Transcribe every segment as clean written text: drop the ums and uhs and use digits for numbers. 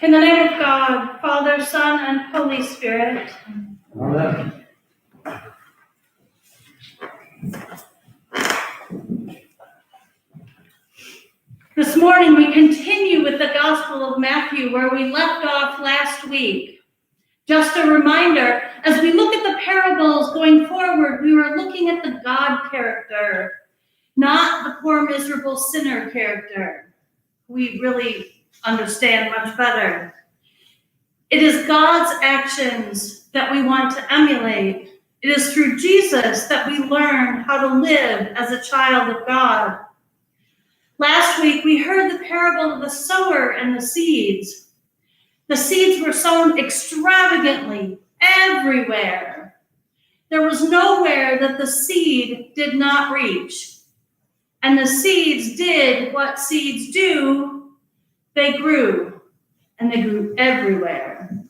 In the name of God, Father, Son, and Holy Spirit. Amen. This morning we continue with the Gospel of Matthew where we left off last week. Just a reminder, as we look at the parables going forward, we were looking at the God character, not the poor miserable sinner character. We really understand much better. It is God's actions that we want to emulate. It is through Jesus that we learn how to live as a child of God. Last week, we heard the parable of the sower and the seeds. The seeds were sown extravagantly everywhere. There was nowhere that the seed did not reach. And the seeds did what seeds do. They grew, and they grew everywhere.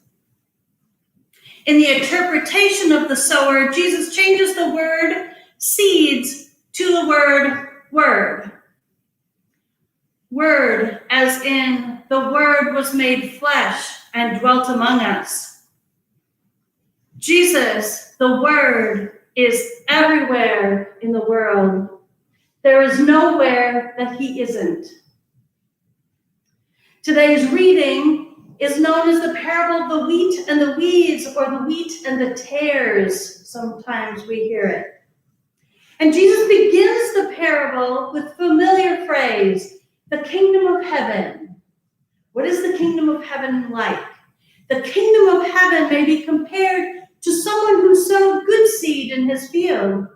In the interpretation of the sower, Jesus changes the word seeds to the word word. Word, as in the Word was made flesh and dwelt among us. Jesus, the Word, is everywhere in the world. There is nowhere that he isn't. Today's reading is known as the parable of the wheat and the weeds, or the wheat and the tares. Sometimes we hear it. And Jesus begins the parable with a familiar phrase, the kingdom of heaven. What is the kingdom of heaven like? The kingdom of heaven may be compared to someone who sowed good seed in his field.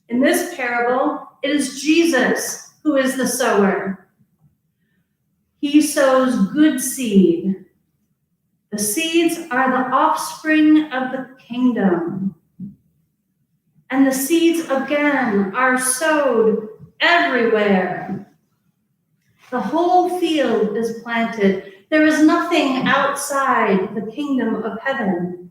In this parable, it is Jesus who is the sower. He sows good seed. The seeds are the offspring of the kingdom. And the seeds again are sowed everywhere. The whole field is planted. There is nothing outside the kingdom of heaven.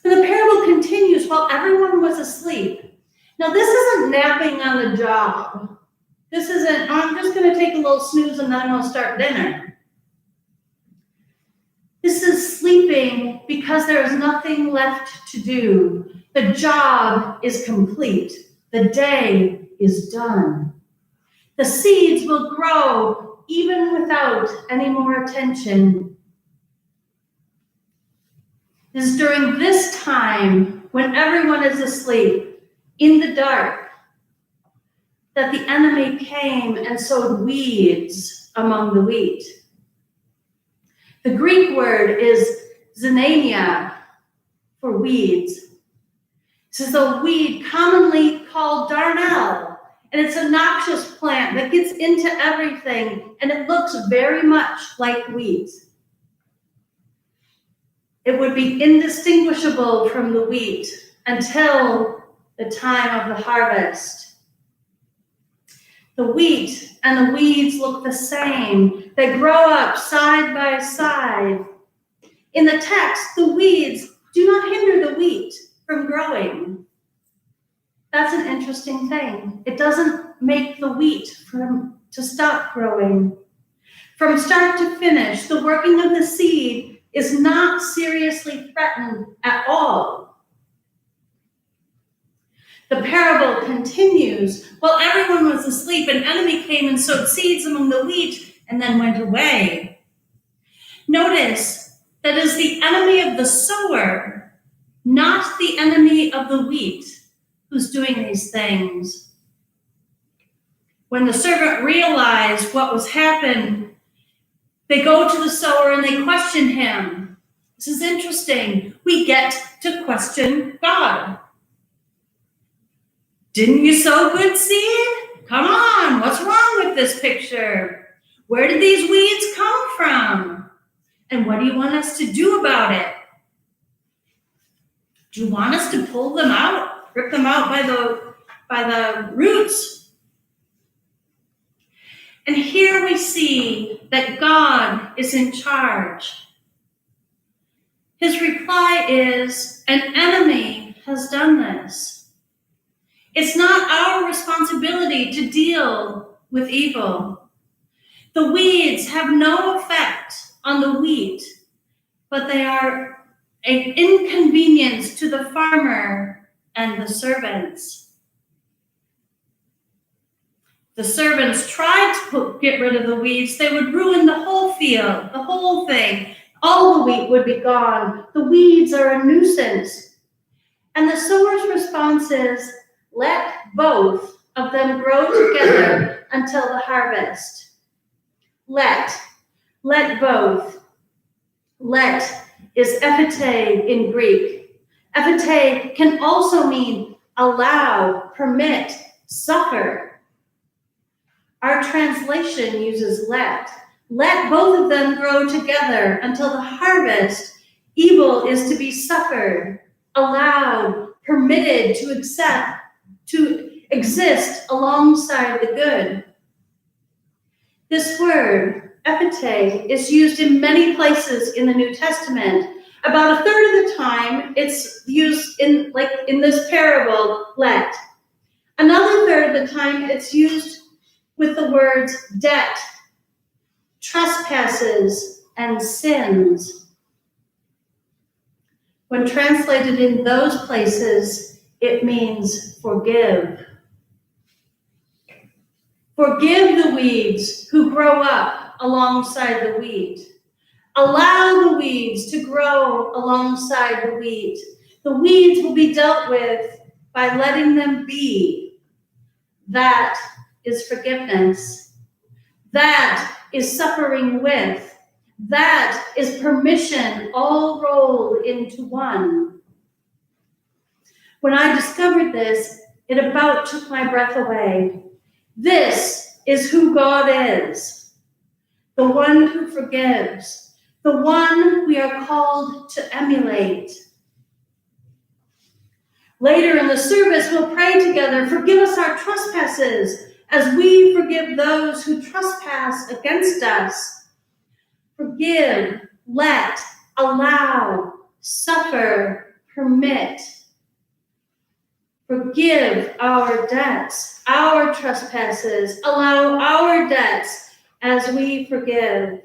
And the parable continues while everyone was asleep. Now, this isn't napping on the job. This isn't, I'm just going to take a little snooze and then I'll start dinner. This is sleeping because there is nothing left to do. The job is complete. The day is done. The seeds will grow even without any more attention. It is during this time, when everyone is asleep, in the dark, that the enemy came and sowed weeds among the wheat. The Greek word is xenania, for weeds. This is a weed commonly called darnel. And it's a noxious plant that gets into everything, and it looks very much like wheat. It would be indistinguishable from the wheat until the time of the harvest. The wheat and the weeds look the same. They grow up side by side. In the text, the weeds do not hinder the wheat from growing. That's an interesting thing. It doesn't make the wheat to stop growing. From start to finish, the working of the seed is not seriously threatened at all. The parable continues. While everyone was asleep, an enemy came and sowed seeds among the wheat and then went away. Notice that it is the enemy of the sower, not the enemy of the wheat, who's doing these things. When the servant realized what was happened, they go to the sower and they question him. This is interesting. We get to question God. Didn't you sow good seed? Come on, what's wrong with this picture? Where did these weeds come from? And what do you want us to do about it? Do you want us to pull them out? Rip them out by the roots. And here we see that God is in charge. His reply is, an enemy has done this. It's not our responsibility to deal with evil. The weeds have no effect on the wheat, but they are an inconvenience to the farmer and the servants. The servants tried to get rid of the weeds. They would ruin the whole field, the whole thing. All the wheat would be gone. The weeds are a nuisance. And the sower's response is, let both of them grow together until the harvest. Let both. Let is ephete in Greek. Ephete can also mean allow, permit, suffer. Our translation uses let. Let both of them grow together until the harvest. Evil is to be suffered, allowed, permitted to exist alongside the good. This word, ephete, is used in many places in the New Testament. About a third of the time, it's used in this parable, let. Another third of the time, it's used with the words debt, trespasses, and sins. When translated in those places, it means forgive. Forgive the weeds who grow up alongside the wheat. Allow the weeds to grow alongside the wheat. The weeds will be dealt with by letting them be. That is forgiveness. That is suffering with. That is permission, all rolled into one. When I discovered this, it about took my breath away. This is who God is, the one who forgives, the one we are called to emulate. Later in the service, we'll pray together, forgive us our trespasses as we forgive those who trespass against us. Forgive, let, allow, suffer, permit. Forgive our debts, our trespasses. Allow our debts as we forgive.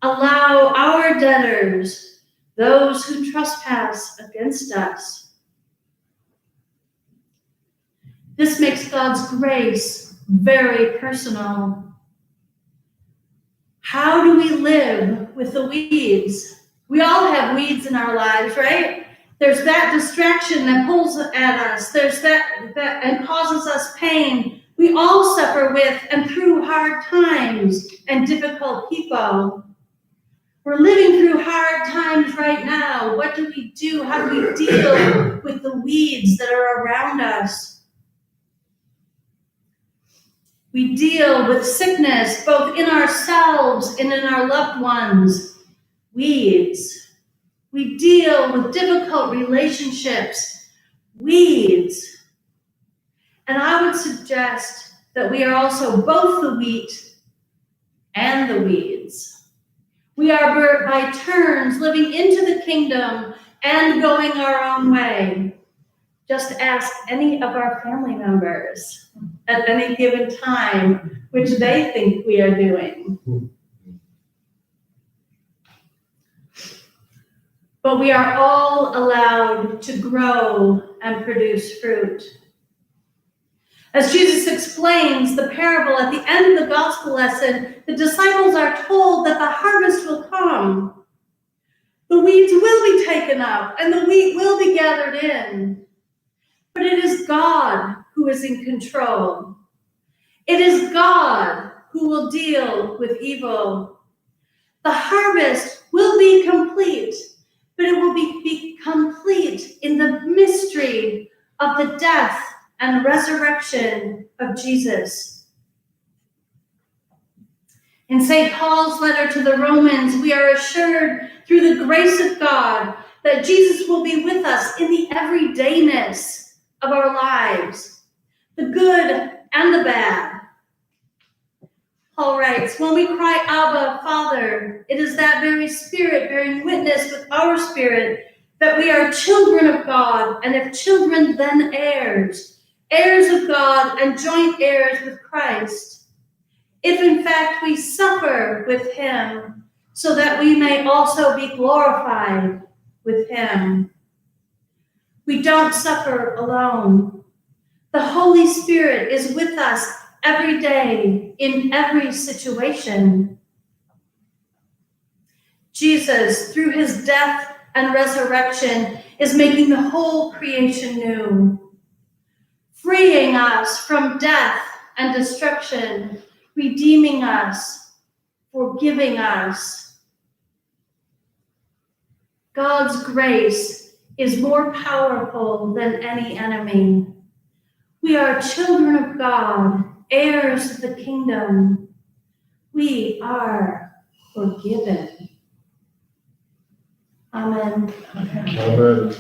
Allow our debtors, those who trespass against us. This makes God's grace very personal. How do we live with the weeds? We all have weeds in our lives, right? There's that distraction that pulls at us. There's that and causes us pain. We all suffer with and through hard times and difficult people. We're living through hard times right now. What do we do? How do we deal with the weeds that are around us? We deal with sickness, both in ourselves and in our loved ones. Weeds. We deal with difficult relationships, weeds. And I would suggest that we are also both the wheat and the weeds. We are by turns living into the kingdom and going our own way. Just ask any of our family members at any given time which they think we are doing. But we are all allowed to grow and produce fruit. As Jesus explains the parable at the end of the gospel lesson, the disciples are told that the harvest will come. The weeds will be taken up and the wheat will be gathered in. But it is God who is in control. It is God who will deal with evil. The harvest will be complete. But it will be complete in the mystery of the death and resurrection of Jesus. In St. Paul's letter to the Romans, we are assured through the grace of God that Jesus will be with us in the everydayness of our lives, the good and the bad. Paul writes, when we cry, Abba, Father, it is that very Spirit bearing witness with our spirit that we are children of God, and if children, then heirs, heirs of God and joint heirs with Christ. if in fact we suffer with him, so that we may also be glorified with him. We don't suffer alone. The Holy Spirit is with us every day in every situation. Jesus, through his death and resurrection, is making the whole creation new, freeing us from death and destruction, redeeming us, forgiving us. God's grace is more powerful than any enemy. We are children of God, heirs of the kingdom. We are forgiven. Amen. Amen.